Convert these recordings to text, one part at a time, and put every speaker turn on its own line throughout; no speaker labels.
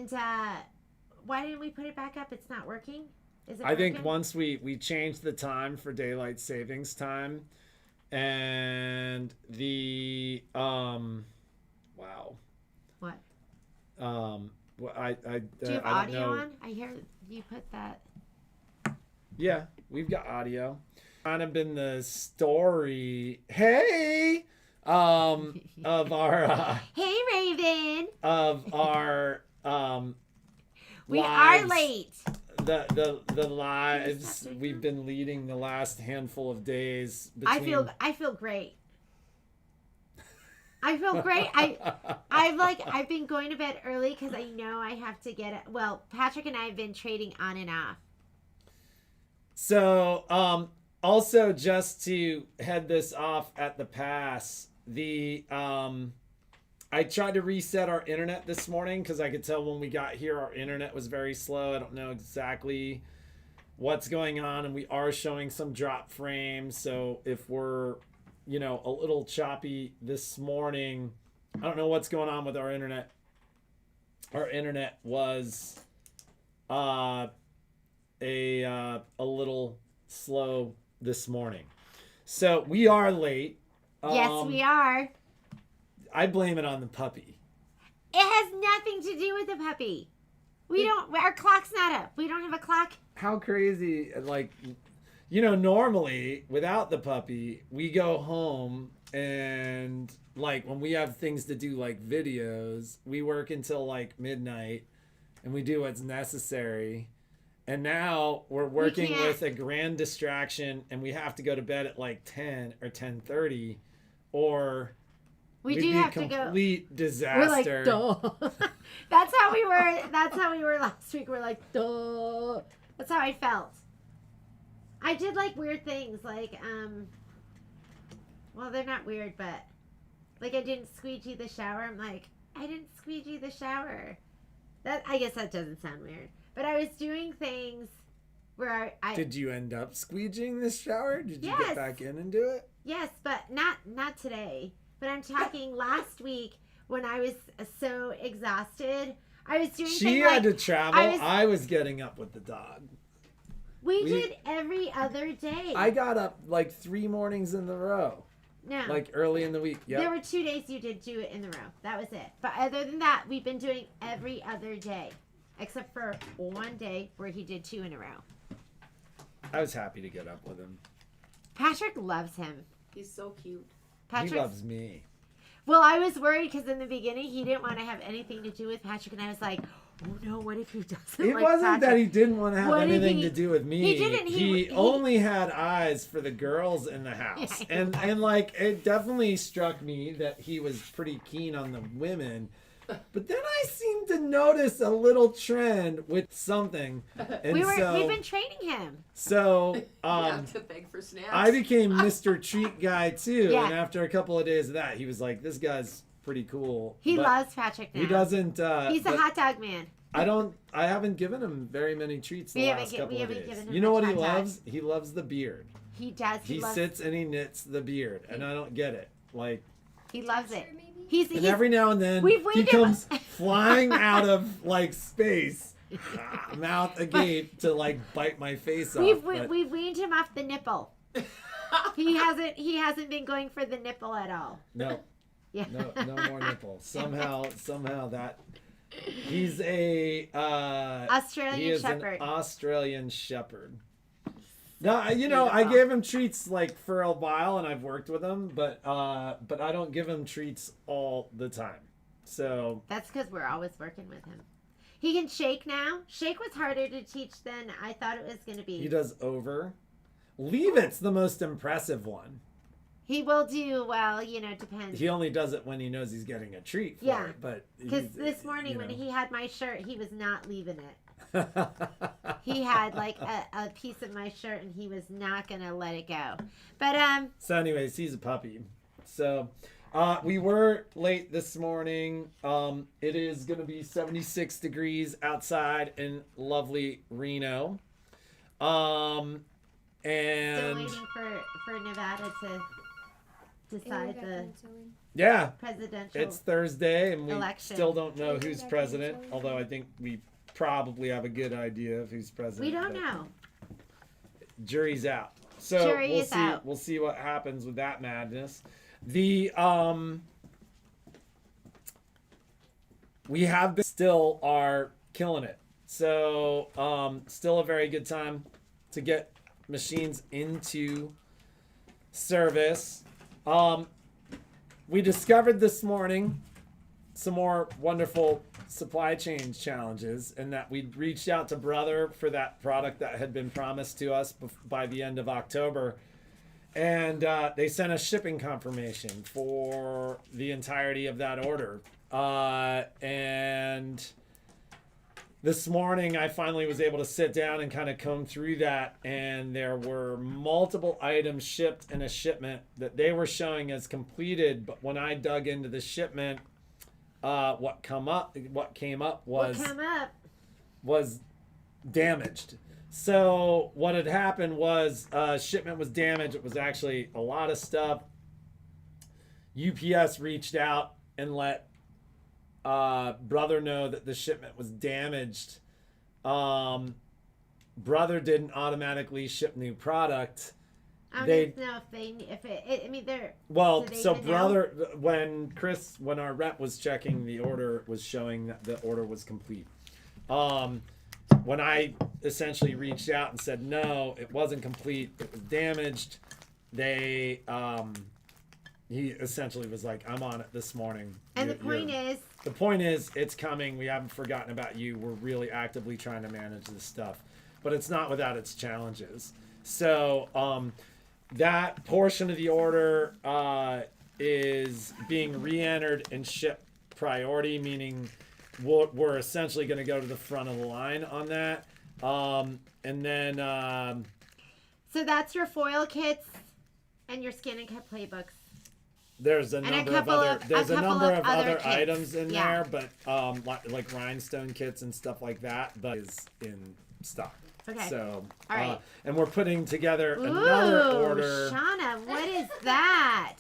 And why didn't we put it back up? It's not working. Is it
I
broken?
think once we changed the time for daylight savings time, and the wow.
What?
Well, I
Do you have
I don't
audio
know.
on? I hear you put that.
Yeah, we've got audio. Kind of been the story. Hey, of our
Hey, Raven.
of our
We
lives,
are late.
the lives we've been leading the last handful of days.
I
Between...
feel great. I feel great. I've been going to bed early because I know I have to get it. Well, Patrick and I have been trading on and off.
So, also just to head this off at the pass, I tried to reset our internet this morning because I could tell when we got here our internet was very slow. I don't know exactly what's going on, and we are showing some drop frames. So if we're, a little choppy this morning, I don't know what's going on with our internet. Our internet was a little slow this morning. So we are late.
Yes, we are.
I blame it on the puppy.
It has nothing to do with the puppy. Our clock's not up. We don't have a clock.
How crazy, normally without the puppy, we go home and when we have things to do like videos, we work until midnight and we do what's necessary. And now we're working with a grand distraction and we have to go to bed at 10 or 10:30 or
we do have to go.
Complete disaster.
We're like, duh. That's how we were last week. We're like, duh. That's how I felt. I did weird things well, they're not weird, but I didn't squeegee the shower. I'm like, I didn't squeegee the shower. I guess that doesn't sound weird. But I was doing things where I
Did you end up squeegeeing this shower? Did you
Yes.
get back in and do it?
Yes, but not today. But I'm talking last week when I was so exhausted. I was doing
She
things
had to travel. I was getting up with the dog.
We did every other day.
I got up 3 mornings in a row.
No.
Early in the week. Yep.
There were 2 days you did do it in the row. That was it. But other than that, we've been doing every other day. Except for one day where he did 2 in a row.
I was happy to get up with him.
Patrick loves him.
He's so cute.
He loves me.
Well, I was worried because in the beginning he didn't want to have anything to do with Patrick, and I was like, "Oh no, what if he doesn't?"
It wasn't that he didn't want to have anything to do with me.
He didn't.
He only had eyes for the girls in the house,
Yeah,
and it definitely struck me that he was pretty keen on the women. But then I seemed to notice a little trend with something, and
we've been training him.
So
You have to beg for snacks.
I became Mr. Treat Guy too,
Yeah.
and after a couple of days of that, he was like, "This guy's pretty cool."
He
But
loves Patrick now.
he doesn't.
He's a hot dog man.
I haven't given him very many treats the last couple of days.
Given him
You know what he
much hot
loves? He loves the beard.
He does.
He sits and he knits the beard, and I don't get it.
He loves it.
And every now and then
We've
he
weaned him-
comes flying out of space, mouth agape to bite my face off.
We've weaned him off the nipple. He hasn't been going for the nipple at all.
No.
Yeah.
No more nipple. Somehow that he's a
Australian Shepherd.
An Australian Shepherd. No, I gave him treats for a while, and I've worked with him, but I don't give him treats all the time. So
that's because we're always working with him. He can shake now. Shake was harder to teach than I thought it was going to be.
He does over. Leave It's the most impressive one.
He will do well, depends.
He only does it when he knows he's getting a treat for it. But
because this morning when he had my shirt, he was not leaving it. He had a piece of my shirt and he was not gonna let it go. But
so anyways, he's a puppy. So we were late this morning. It is gonna be 76 degrees outside in lovely Reno. And
still waiting for Nevada to decide the
Yeah,
presidential.
it's Thursday, and we
election.
still don't know who's president. Although I think we probably have a good idea of who's president.
We don't
but
know.
Jury's out. So
Jury
we'll
is
see.
out.
We'll see what happens with that madness. The we have been still are killing it. So still a very good time to get machines into service. We discovered this morning some more wonderful supply chain challenges, and that we reached out to Brother for that product that had been promised to us by the end of October, and they sent us shipping confirmation for the entirety of that order. And this morning I finally was able to sit down and kind of comb through that, and there were multiple items shipped in a shipment that they were showing as completed, but when I dug into the shipment, what came up was damaged. So what had happened was shipment was damaged. It was actually a lot of stuff. UPS reached out and let Brother know that the shipment was damaged. Brother didn't automatically ship new product.
I don't know if I mean, they're.
Well,
do they
so
even
Brother, when our rep was checking the order, it was showing that the order was complete. When I essentially reached out and said, no, it wasn't complete, it was damaged, he essentially was like, I'm on it this morning.
And the point is,
it's coming. We haven't forgotten about you. We're really actively trying to manage this stuff, but it's not without its challenges. So, that portion of the order is being re-entered and shipped priority, meaning we're essentially going to go to the front of the line on that. And then...
so that's your foil kits and your scan and cut playbooks.
There's a number of other
kits.
items in there, but like rhinestone kits and stuff like that, but is in stock.
Okay.
So,
all right.
And we're putting together another order.
Shauna, what is that?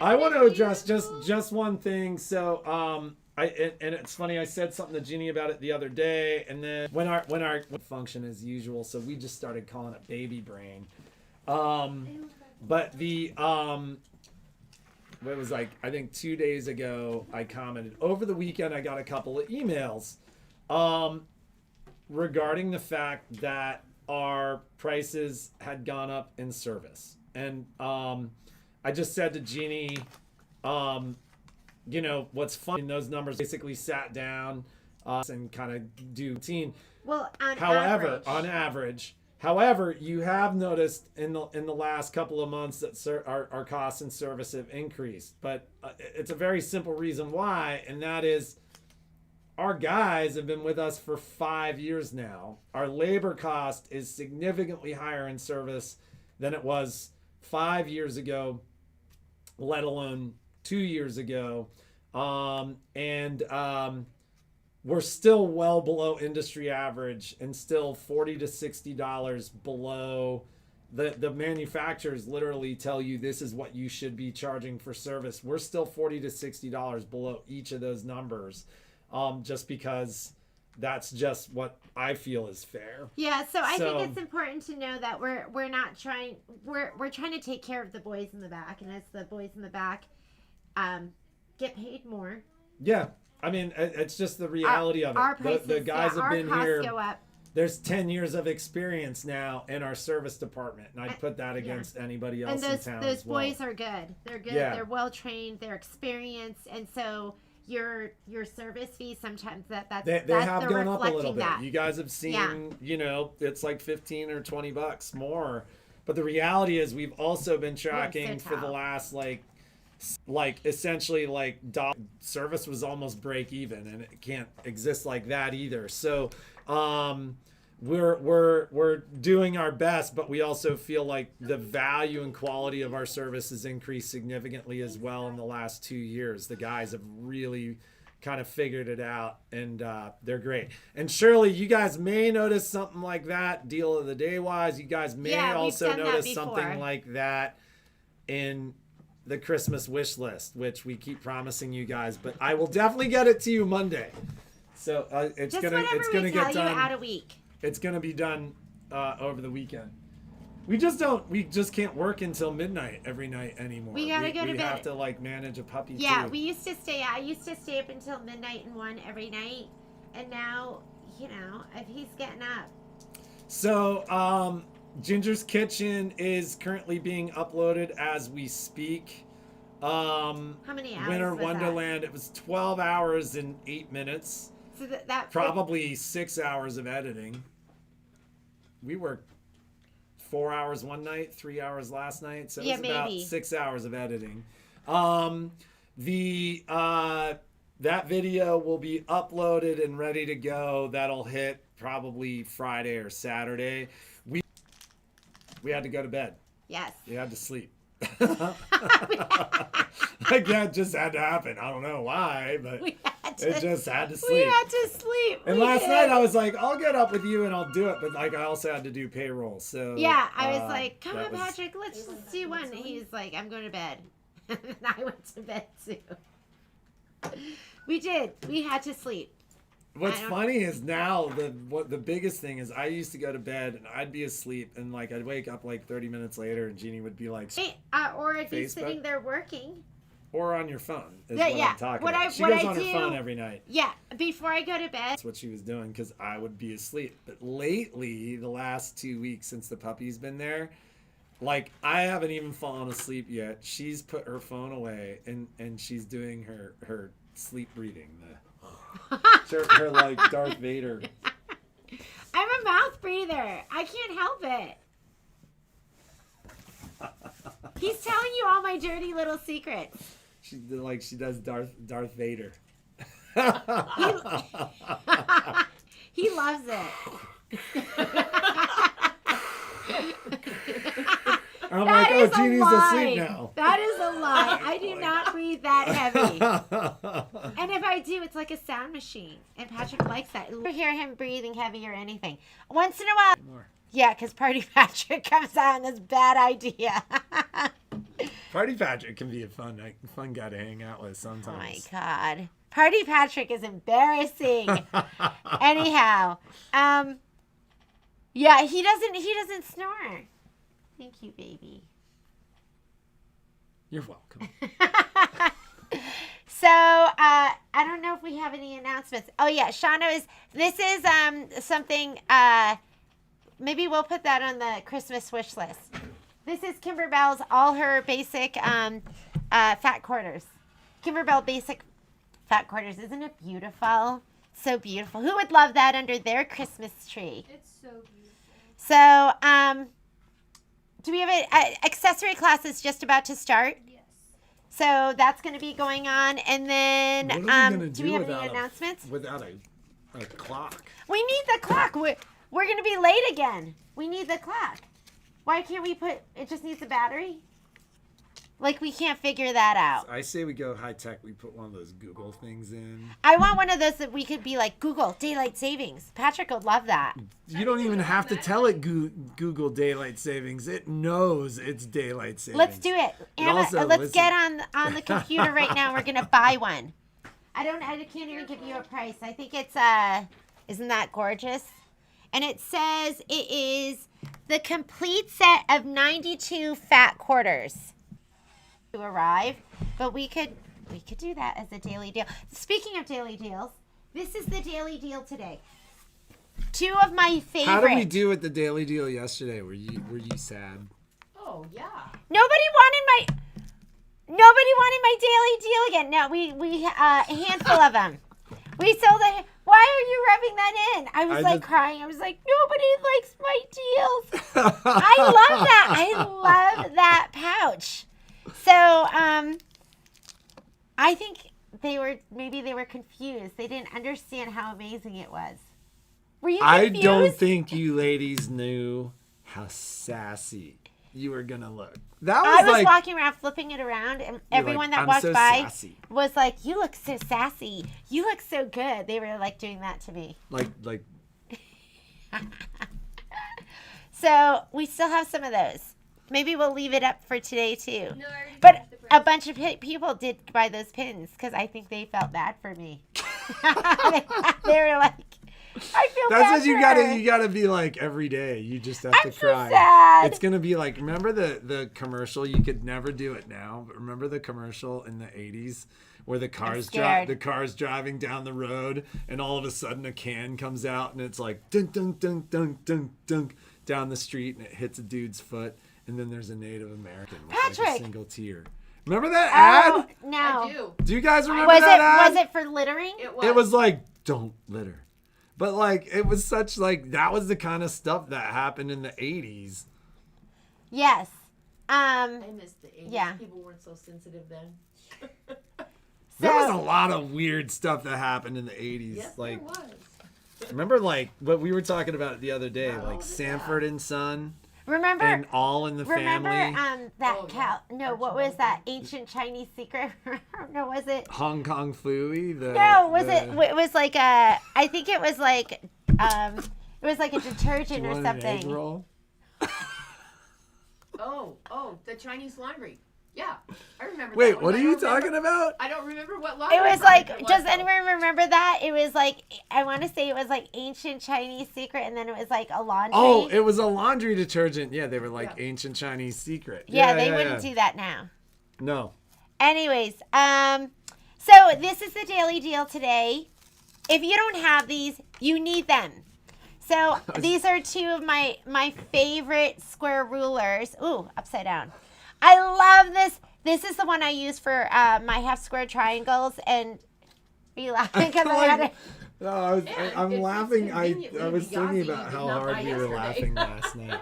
I want to address just one thing. So, and it's funny. I said something to Jeannie about it the other day, and then when our function as usual, so we just started calling it baby brain. But the it was like, I think 2 days ago, I commented over the weekend. I got a couple of emails. Regarding the fact that our prices had gone up in service. And I just said to Jeannie, what's fun in those numbers basically sat down and kind of do routine.
Well, on
average. However, you have noticed in the last couple of months that our costs in service have increased. But it's a very simple reason why, and that is, our guys have been with us for 5 years now. Our labor cost is significantly higher in service than it was 5 years ago, let alone 2 years ago. We're still well below industry average and still $40 to $60 below. The manufacturers literally tell you this is what you should be charging for service. We're still $40 to $60 below each of those numbers. Just because that's just what I feel is fair.
Yeah, so I think it's important to know that we're trying to take care of the boys in the back, and as the boys in the back get paid more.
Yeah, I mean, it's just the reality of it. The guys have been here.
Go up.
There's 10 years of experience now in our service department, and I'd put that against anybody else in town.
Those boys are good. They're good.
Yeah.
They're well trained. They're experienced, and so your service fee sometimes they
have gone up a little bit.
That.
You guys have seen, it's like $15 or $20 more. But the reality is, we've also been tracking for the last essentially service was almost break even, and it can't exist like that either. So we're doing our best, but we also feel like the value and quality of our service has increased significantly as well in the last 2 years. The guys have really kind of figured it out, and they're great. And Shirley, you guys may notice something like that, deal of the day wise. You guys may also notice something like that in the Christmas wish list, which we keep promising you guys, but I will definitely get it to you Monday. So it's
Just
gonna
whatever we
get
tell
done.
you out a week.
It's gonna be done over the weekend. We just can't work until midnight every night anymore.
We gotta go to bed.
We have to like manage a puppy
Yeah,
too.
I used to stay up until midnight and 1 every night, and now, you know, if he's getting up.
So, Ginger's Kitchen is currently being uploaded as we speak.
How many hours
Winter
was
Wonderland, it was 12 hours and 8 minutes.
So that
Probably 6 hours of editing. We worked 4 hours one night, 3 hours last night, so it was about 6 hours of editing. That video will be uploaded and ready to go. That'll hit probably Friday or Saturday. We had to go to bed.
Yes.
We had to sleep. Like that just had to happen. I don't know why, but it just had to sleep.
We had to sleep.
And last night I was like, I'll get up with you and I'll do it, but like I also had to do payroll. So
yeah, I was like, come on, Patrick, let's just do one. And he was like, I'm going to bed. And I went to bed too. We did. We had to sleep.
What's funny is now the biggest thing is I used to go to bed and I'd be asleep and like I'd wake up like 30 minutes later and Jeannie would be like,
or I'd be
Facebook?
sitting there working.
Or on your phone is
Yeah,
what
yeah.
I'm talking
What
about.
I-
She
what
goes
I
on her
do-
phone every night.
Yeah, before I go to bed.
That's what she was doing because I would be asleep. But lately, the last 2 weeks since the puppy's been there, like I haven't even fallen asleep yet. She's put her phone away and she's doing her sleep breathing. Her like Darth Vader.
I'm a mouth breather. I can't help it. He's telling you all my dirty little secrets.
She does Darth Vader.
He loves it.
I'm like, oh, Jeannie's asleep now.
That is a lie. I do not breathe that heavy. And if I do, it's like a sound machine. And Patrick likes that. You never hear him breathing heavy or anything. Once in a while.
More.
Yeah, because Party Patrick comes out and this bad idea.
Party Patrick can be a fun guy to hang out with sometimes.
Oh my God. Party Patrick is embarrassing. Anyhow. Yeah, he doesn't snore. Thank you, baby.
You're welcome.
So, I don't know if we have any announcements. Oh, yeah, this is something, maybe we'll put that on the Christmas wish list. This is Kimber Bell's, all her basic fat quarters. Kimber Bell basic fat quarters. Isn't it beautiful? So beautiful. Who would love that under their Christmas tree?
It's so beautiful.
So, do we have an accessory class is just about to start?
Yes.
So that's going to be going on. And then,
What are we gonna
do we have
without
any announcements?
Without a clock.
We need the clock. We're going to be late again. We need the clock. Why can't we it just needs a battery? Like, we can't figure that out.
I say we go high tech. We put one of those Google things in.
I want one of those that we could be like, Google, daylight savings. Patrick would love that.
You don't even have to tell it Google daylight savings. It knows it's daylight savings.
Let's do it. Anna,
also,
let's
listen.
get on the computer right now. We're going to buy one. I can't even give you a price. I think it's, isn't that gorgeous? And it says it is the complete set of 92 fat quarters to arrive, but we could do that as a daily deal. Speaking of daily deals, this is the daily deal today. Two of my favorite.
How did we do with the daily deal yesterday? Were you sad?
Oh yeah.
Nobody wanted my daily deal again. No, we a handful of them. We sold a. Why are you rubbing that in? I was crying. I was like, nobody likes my deals. I love that. I love that pouch. So, I think they were confused. They didn't understand how amazing it was. Were you confused?
I don't think you ladies knew how sassy you were gonna look.
I was walking around flipping it around, and everyone that walked by
sassy.
was like, "You look so sassy. You look so good." They were like doing that to me.
Like.
So we still have some of those. Maybe we'll leave it up for today too.
No, I already
But-
finished the
a bunch of people did buy those pins because I think they felt bad for me. They were like, I feel
That's
bad
what you
for
gotta
her.
you gotta be like every day. You just have
I'm
to
so
cry.
sad.
It's gonna be like, remember the commercial? You could never do it now, but remember the commercial in the 80s where the car's
scared.
the car's driving down the road and all of a sudden a can comes out and it's like dunk dunk dunk dunk dunk dunk down the street and it hits a dude's foot and then there's a Native American with like a
Patrick.
single tear. Remember that ad?
Oh, no.
I do.
Do you guys remember
Was
that
it
ad?
was it for littering?
It was like, don't litter. But like, it was such like, that was the kind of stuff that happened in the 80s.
Yes.
I missed the 80s.
Yeah.
People weren't so sensitive then.
There was a
So-
lot of weird stuff that happened in the 80s.
Yes,
like,
there was.
remember like what we were talking about the other day,
Wow.
like Sanford and Son
Remember
and All in the
remember
Family.
that
Oh,
cow?
yeah.
No, what was that ancient Chinese secret? No, was it?
Hong Kong Phooey.
No, was it? It was like a. I think it was like. It was like a detergent or
An egg
something.
roll?
Oh, the Chinese laundry. Yeah, I remember.
Wait,
that one.
what are
I
you
don't remember-
talking about?
I don't remember what laundry.
It was
product
like.
it
Does
though.
anyone remember that? It was like. I want to say it was like ancient Chinese secret, and then it was like a laundry.
Oh, it was a laundry detergent. Yeah, they were like
Yeah.
ancient Chinese secret.
yeah, they wouldn't do that now.
No.
Anyways, so this is the daily deal today. If you don't have these, you need them. So these are two of my favorite square rulers. Ooh, upside down. I love this. This is the one I use for my half square triangles. And are you laughing because I had it?
No,
Yeah,
I'm
it's
laughing. I
conveniently
was thinking
Beyonce
about
did
how
not
hard
buy
we were
yesterday.
laughing last night.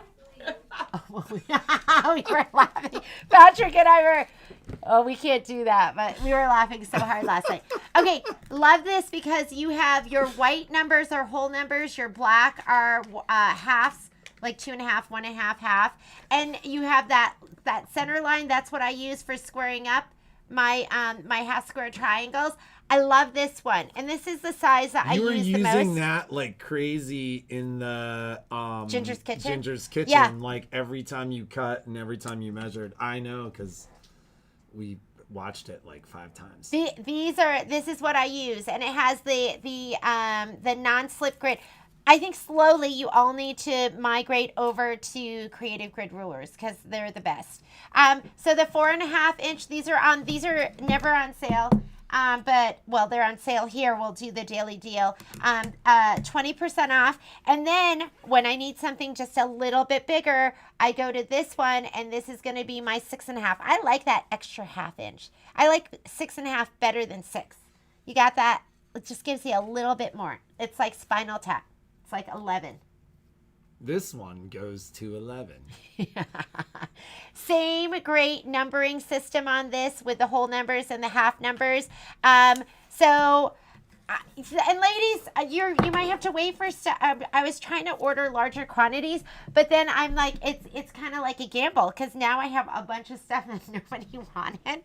We were laughing. Patrick and I were. Oh, we can't do that, but we were laughing so hard last night. Okay, love this because you have your white numbers are whole numbers, your black are halves, like 2.5, 1.5, half, and you have that center line. That's what I use for squaring up my my half square triangles. I love this one, and this is the size that I
You were
use the most.
using that like crazy in the
Ginger's Kitchen?
Ginger's Kitchen,
Yeah.
like every time you cut and every time you measured. I know because we watched it like 5 times.
This is what I use, and it has the non-slip grid. I think slowly you all need to migrate over to Creative Grid rulers because they're the best. So the 4.5 inch, these are never on sale. But well, they're on sale here. We'll do the daily deal. 20% off. And then when I need something just a little bit bigger, I go to this one, and this is going to be my 6.5. I like that extra half inch. I like 6.5 better than 6. You got that? It just gives you a little bit more. It's like Spinal Tap. It's like 11.
This one goes to 11.
Same great numbering system on this with the whole numbers and the half numbers. And ladies, you might have to wait for stuff. I was trying to order larger quantities, but then I'm like, it's kind of like a gamble because now I have a bunch of stuff that nobody wanted.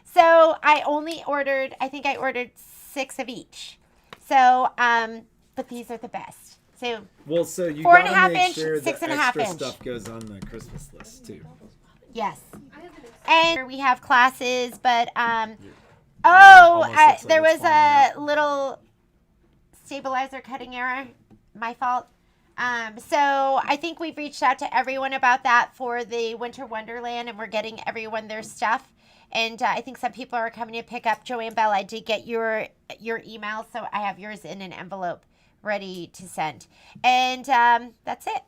So I think I ordered 6 of each. So, but these are the best. So
Well, so you
4.5
gotta make
inch,
sure the
6.5
extra
inch.
stuff goes on the Christmas list too.
yes.
I have an
And we have classes, but
Almost looks like
there
it's
was
falling
a little stabilizer cutting error. My fault. So I think we've reached out to everyone about that for the Winter Wonderland, and we're getting everyone their stuff. And I think some people are coming to pick up. Joanne Bell, I did get your email, so I have yours in an envelope ready to send. And that's it.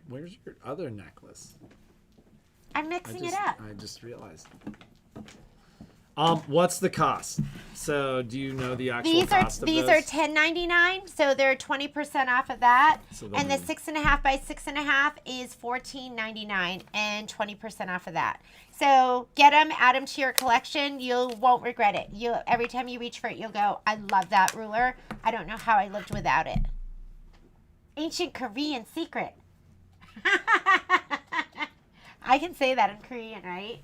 Where's your other necklace?
I'm mixing it up.
I just realized. What's the cost? So, do you know the actual cost of
These
those?
are $10.99, so they're 20% off of that.
So
And the
they'll be-
6.5 by 6.5 is $14.99 and 20% off of that. So get them, add them to your collection. You won't regret it. Every time you reach for it, you'll go, I love that ruler. I don't know how I lived without it. Ancient Korean secret. I can say that in Korean, right?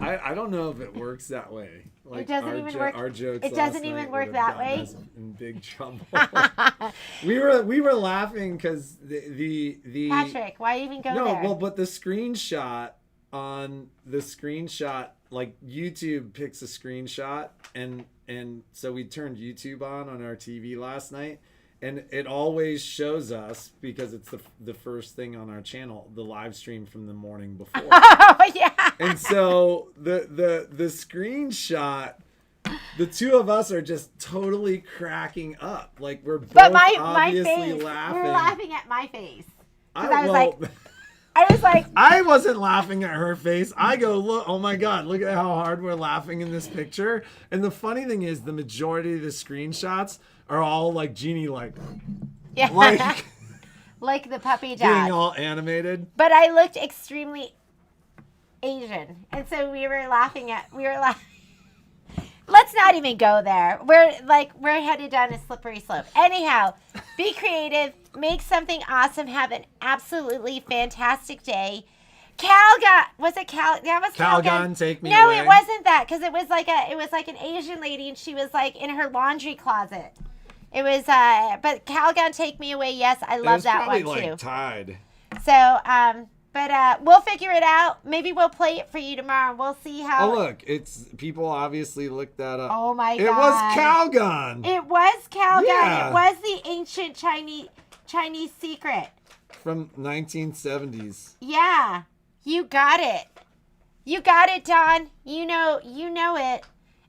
I don't know if it works that way. Like
doesn't even work-
Our jokes
it
last
doesn't even
night
work
would
that
have gotten
way.
us in big trouble. we were laughing because the
Patrick, why even go
no,
there?
well, but the screenshot on the screenshot, like YouTube picks a screenshot, and so we turned YouTube on our TV last night, and it always shows us, because it's the first thing on our channel, the live stream from the morning before.
Oh yeah.
And so the screenshot, the two of us are just totally cracking up. Like we're both obviously
face,
laughing.
we were laughing at my face.
I
was like,
I wasn't laughing at her face. I go, look, oh my God, look at how hard we're laughing in this picture. And the funny thing is, the majority of the screenshots are all like Jeannie, like
like the puppy dog.
getting all animated.
But I looked extremely Asian. And so we were laughing. Let's not even go there. We're headed down a slippery slope. Anyhow, be creative, make something awesome, have an absolutely fantastic day. That was
Calgon, take me
no,
away.
it wasn't that, because it was like an Asian lady, and she was like in her laundry closet. It was but Calgon, take me away. Yes, I love that one too.
Like Tide.
So but we'll figure it out. Maybe we'll play it for you tomorrow. We'll see how.
Oh look, it's people obviously looked that up.
Oh my God!
It was Calgon.
It was Calgon.
Yeah.
It was the ancient Chinese secret.
From 1970s.
Yeah, you got it. You got it, Don. You know it.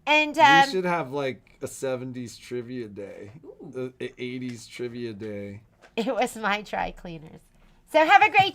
And
we should have like a 70s trivia day, the 80s trivia day.
It was my dry cleaners. So have a great